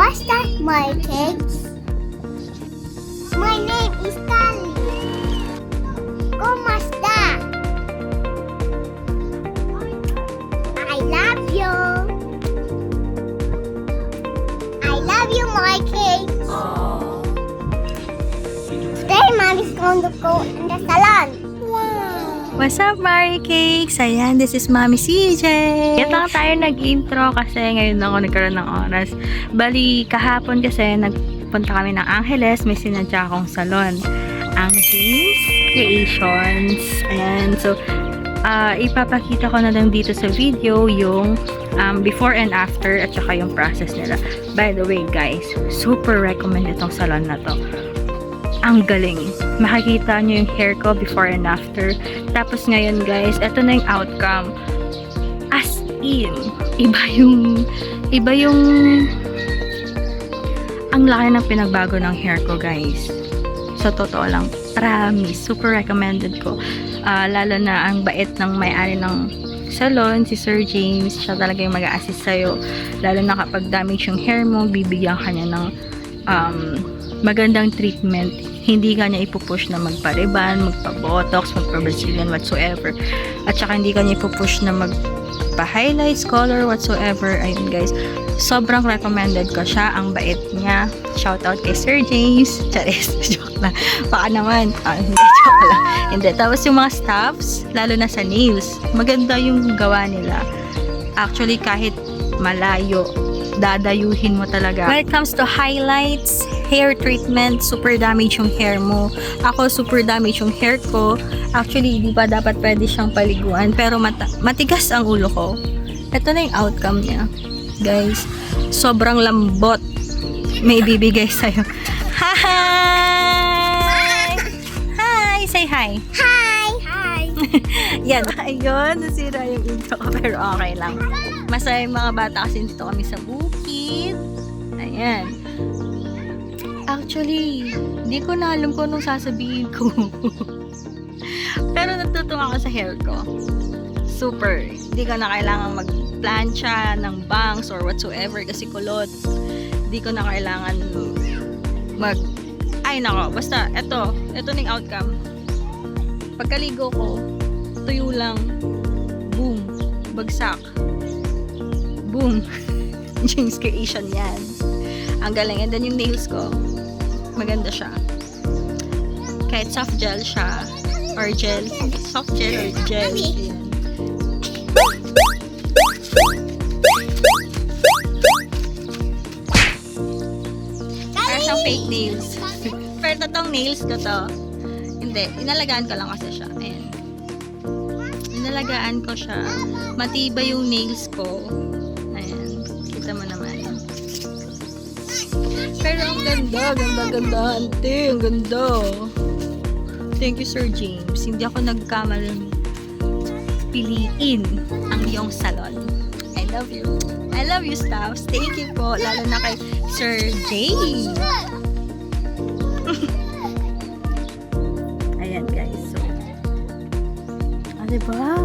What's that, my kids? My name is Kali. Kumusta? I love you. I love you, my kids. Today, Mommy's going to go in the salon. What's up, Mari Cakes? Ayan, this is Mami CJ. Ito lang tayo nag-intro kasi ngayon ako nagkaroon ng oras. Bali, kahapon kasi nagpunta kami ng Angeles. May sinadya akong salon. Ang James Creations. Ayan, so, ipapakita ko na lang dito sa video yung before and after at saka yung process nila. By the way, guys, super recommend itong salon na to. Ang galing. Makikita nyo yung hair ko before and after. Tapos ngayon, guys, eto na yung outcome. As in, iba yung ang laki ng pinagbago ng hair ko, guys. Sa totoo lang, promise, super recommended ko. Lalo na ang bait ng may-ari ng salon, si Sir James. Siya talaga yung mag-a-assist sa'yo. Lalo na kapag damage yung hair mo, bibigyan ka niya ng magandang treatment. Hindi ka niya ipupush na magpa-riban, magpa-botox, magpa-Brazilian, whatsoever. At saka hindi ka niya ipupush na magpa-highlights, color, whatsoever. Ayun, guys. Sobrang recommended ko siya. Ang bait niya. Shoutout kay Sir James. Charis, joke lang. Baka naman. Hindi, joke lang. Hindi. Tapos yung mga staffs, lalo na sa nails, maganda yung gawa nila. Actually, kahit malayo, dadayuhin mo talaga. When it comes to highlights, hair treatment, super damage yung hair mo. Ako, super damage yung hair ko. Actually, di ba dapat pwede siyang paliguan, pero matigas ang ulo ko. Ito na yung outcome niya. Guys, sobrang lambot. May bibigay sa'yo. Hi! Hi! Say hi. Hi! Hi! Yan. Ayun, nasira yung intro ko, pero okay lang. Masaya yung mga bata kasi dito kami sa bukid. Ayan. Actually, hindi ko na alam kung anong sasabihin ko. Pero natutuwa ako sa hair ko. Super. Hindi ko na kailangan mag-plancha ng bangs or whatsoever kasi kulot. Hindi ko na kailangan ay nako, basta ito na yung outcome. Pagkaligo ko, tuyo lang. Boom. Bagsak. Boom. James Creation yan. Ang galing. And then yung nails ko, maganda siya. Kahit soft gel siya, or gel, soft gel or gel. Yan. Para siyang fake nails. Pero totoong nails ko to. Hindi, inalagaan ko lang kasi siya. Ayan. Inalagaan ko siya. Matibay yung nails ko. Ayan. Kita mo naman. Pero ang ganda, ante. Ang ganda. Thank you, Sir James. Hindi ako nagkamalang piliin ang iyong salon. I love you. I love you, staffs. Thank you po. Lalo na kay Sir James. Ayan, guys. So, diba?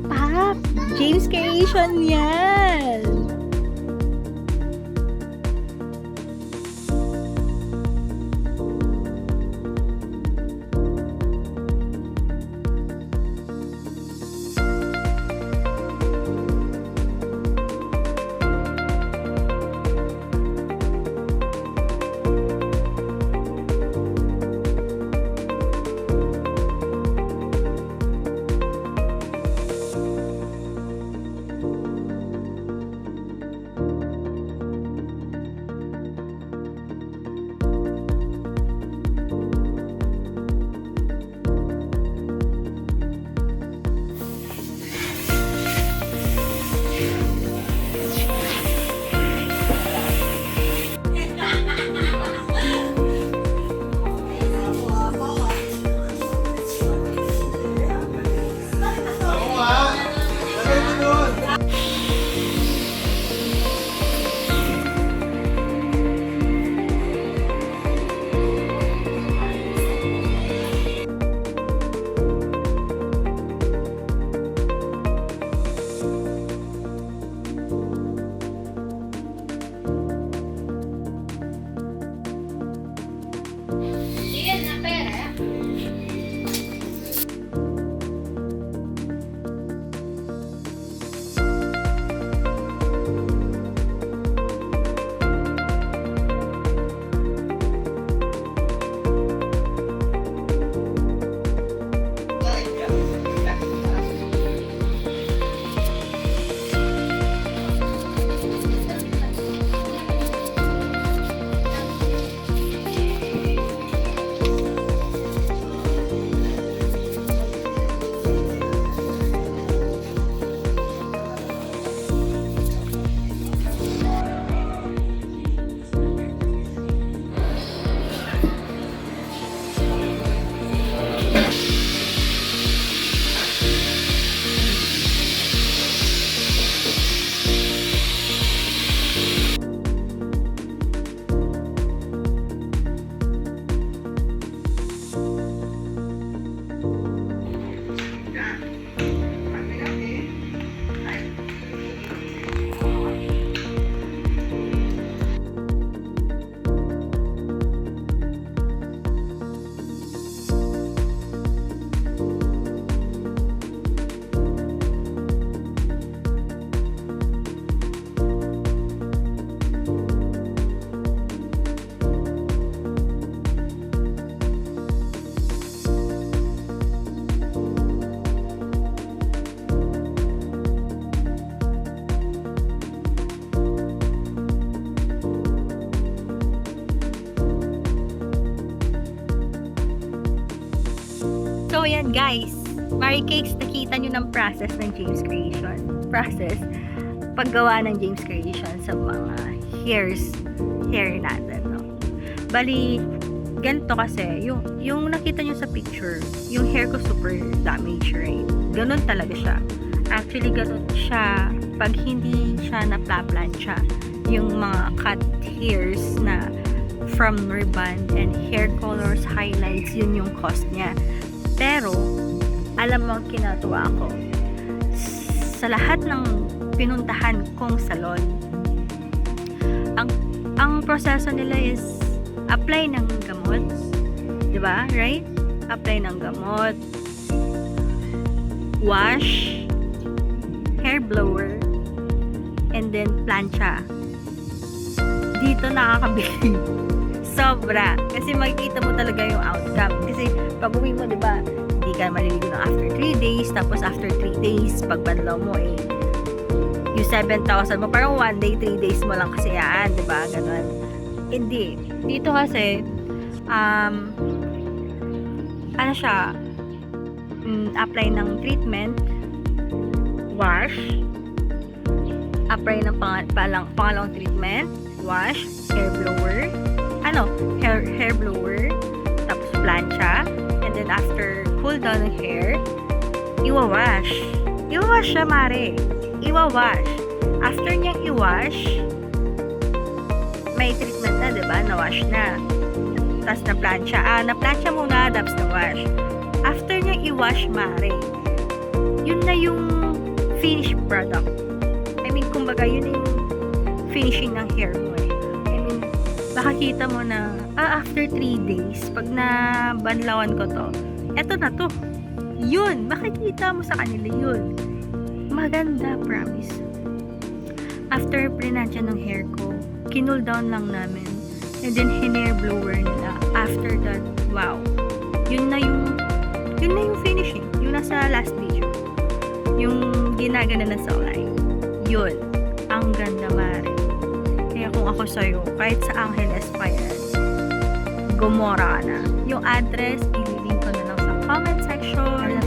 Pak! James Creation yan! So, yan guys. Mary Cakes, nakita nyo ng process ng James Creation. Process, paggawa ng James Creation sa mga hair natin, no? Bali, ganito kasi, yung nakita nyo sa picture, yung hair ko super damage, right? Ganon talaga siya. Actually, ganon siya pag hindi siya napla-plancha. Yung mga cut hairs na from ribbon and hair colors, highlights, yun yung cost niya. Pero, alam mo ang kinatuwa ko, sa lahat ng pinuntahan kong salon, ang proseso nila is apply ng gamot, di ba? Right? Apply ng gamot, wash, hair blower, and then plancha. Dito nakakabili. Sobra. Kasi makikita mo talaga yung outcome. Kasi pag uwi mo, di ba, hindi ka maliligo na after 3 days. Tapos after 3 days, pag banlaw mo yung 7,000 mo, parang 1 day, 3 days mo lang kasi yan, di ba? Ganon. Hindi. Dito kasi, ano siya, apply ng treatment, wash, apply ng pangalawang treatment, wash, hair blower, hair blower, tapos plancha, and then after cool down ng hair, iwawash siya, mare. Iwawash. After niyang iwash, may treatment na, diba? Na-wash na. Tapos na-plancha. Na-plancha muna, tapos na-wash. After niyang i-wash, mare, yun na yung finished product. I mean, kumbaga, yun yung finishing ng hair mo eh. I mean, makakita mo na, after 3 days, pag nabanlawan ko to, eto na to. Yun, makikita mo sa kanila yun. Maganda, promise. After plinansya ng hair ko, kinul down lang namin. And then, hair blower nila. After that, wow. Yun na yung finishing. Yung nasa last video. Yung ginagana na sa ulay. Yun. Ang ganda, mare. Kaya kung ako sa'yo, kahit sa Angeles pa yan, gumora ka na. Yung address, ililink ko na lang sa comment section.